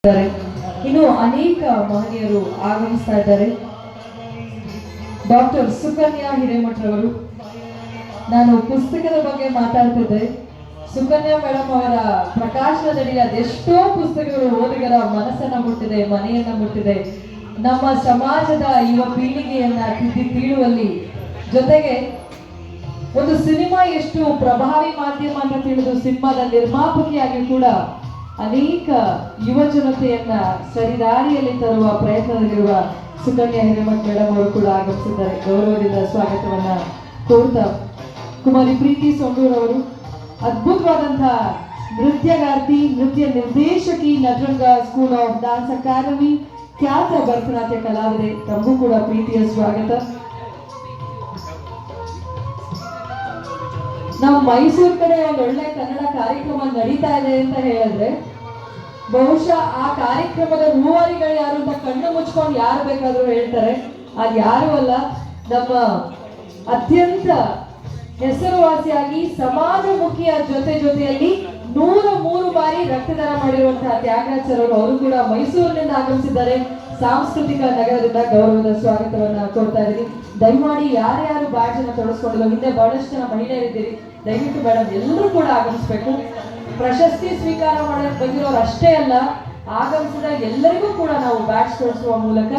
ಇನ್ನು ಅನೇಕ ಮಹನೀಯರು ಆಗಮಿಸ್ತಾ ಇದ್ದಾರೆ. ಡಾಕ್ಟರ್ ಸುಕನ್ಯಾ ಹಿರೇಮಠರವರು. ನಾನು ಪುಸ್ತಕದ ಬಗ್ಗೆ ಮಾತಾಡ್ತಿದ್ದೆ. ಸುಕನ್ಯಾ ಮೇಡಮ್ ಅವರ ಪ್ರಕಾಶನದಡಿ ಅದೆಷ್ಟೋ ಪುಸ್ತಕಗಳು ಓದುಗರ ಮನಸ್ಸನ್ನ ಮುಟ್ಟಿದೆ, ಮನೆಯನ್ನ ಮುಟ್ಟಿದೆ, ನಮ್ಮ ಸಮಾಜದ ಯುವ ಪೀಳಿಗೆಯನ್ನ ತಿಳಿಯುವಲ್ಲಿ, ಜೊತೆಗೆ ಒಂದು ಸಿನಿಮಾ ಎಷ್ಟು ಪ್ರಭಾವಿ ಮಾಧ್ಯಮ ಅಂತ ತಿಳಿದು ಸಿನಿಮಾದ ನಿರ್ಮಾಪಕಿಯಾಗಿ ಕೂಡ ಅನೇಕ ಯುವ ಜನತೆಯನ್ನ ಸರಿದಾರಿಯಲ್ಲಿ ತರುವ ಪ್ರಯತ್ನದಲ್ಲಿರುವ ಸುಕನ್ಯಾ ಹಿರೇಮಠ ಮೇಡಮ್ ಅವರು ಕೂಡ ಆಗಮಿಸಿದ್ದಾರೆ. ಗೌರವದಿಂದ ಸ್ವಾಗತವನ್ನ ಕೋರ್ತಾ, ಕುಮಾರಿ ಪ್ರೀತಿ ಸೊಂಡೂರ್ ಅವರು ಅದ್ಭುತವಾದಂತಹ ನೃತ್ಯಗಾರ್ತಿ, ನೃತ್ಯ ನಿರ್ದೇಶಕಿ, Nataranga school of dance academy, ಖ್ಯಾತ ಭರತನಾಟ್ಯ ಕಲಾವಿದೆ, ತಮಗೂ ಕೂಡ ಪ್ರೀತಿಯ ಸ್ವಾಗತ. ನಾವು ಮೈಸೂರು ಕಡೆ ಒಂದು ಒಳ್ಳೆ ಕನ್ನಡ ಕಾರ್ಯಕ್ರಮ ನಡೀತಾ ಇದೆ ಅಂತ ಹೇಳಿದ್ರೆ, ಬಹುಶಃ ಆ ಕಾರ್ಯಕ್ರಮದ ರೂವಾರಿಗಳು ಯಾರು ಅಂತ ಕಣ್ಣು ಮುಚ್ಕೊಂಡು ಯಾರು ಬೇಕಾದ್ರೂ ಹೇಳ್ತಾರೆ. ಅದು ಯಾರು ಅಲ್ಲ, ನಮ್ಮ ಅತ್ಯಂತ ಹೆಸರುವಾಸಿಯಾಗಿ ಸಮಾಜಮುಖಿಯ ಜೊತೆಯಲ್ಲಿ 103 ಬಾರಿ ರಕ್ತದಾನ ಮಾಡಿರುವಂತಹ ತ್ಯಾಗರಾಜ್ ಸರ್ ಅವರು ಕೂಡ ಮೈಸೂರಿನಿಂದ ಆಗಮಿಸಿದ್ದಾರೆ. ಸಾಂಸ್ಕೃತಿಕ ನಗರದಿಂದ ಗೌರವದ ಸ್ವಾಗತವನ್ನ ಕೊಡ್ತಾ ಇದ್ದೀನಿ. ದಯಮಾಡಿ ಯಾರ್ಯಾರು ಬ್ಯಾಡ್ಜ್ ಅನ್ನು ತೊಡಸ್ಕೊಂಡಿಲ್ಲ, ಹಿಂದೆ ಬಹಳಷ್ಟು ಜನ ಮಹಿಳೆಯರಿದ್ದೀರಿ, ದಯವಿಟ್ಟು ಮೇಡಮ್ ಎಲ್ಲರೂ ಕೂಡ ಆಗಮಿಸ್ಬೇಕು. ಪ್ರಶಸ್ತಿ ಸ್ವೀಕಾರ ಮಾಡಕ್ಕೆ ಬಂದಿರೋರು ಅಷ್ಟೇ ಅಲ್ಲ, ಆಗಮಿಸಿದ ಎಲ್ಲರಿಗೂ ಕೂಡ ನಾವು ಬ್ಯಾಡ್ಜ್ ತೊಡಿಸುವ ಮೂಲಕ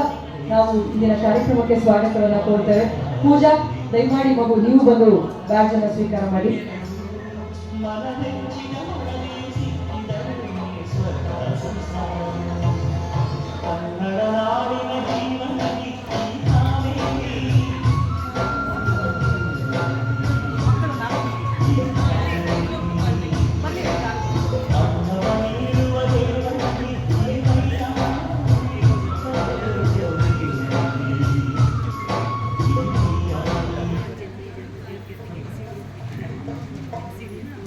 ನಾವು ಇಂದಿನ ಕಾರ್ಯಕ್ರಮಕ್ಕೆ ಸ್ವಾಗತವನ್ನ ಕೊಡ್ತೇವೆ. ಪೂಜಾ, ದಯಮಾಡಿ ಮಗು ನೀವು ಬಂದು ಬ್ಯಾಡ್ಜ್ ಅನ್ನು ಸ್ವೀಕಾರ ಮಾಡಿ.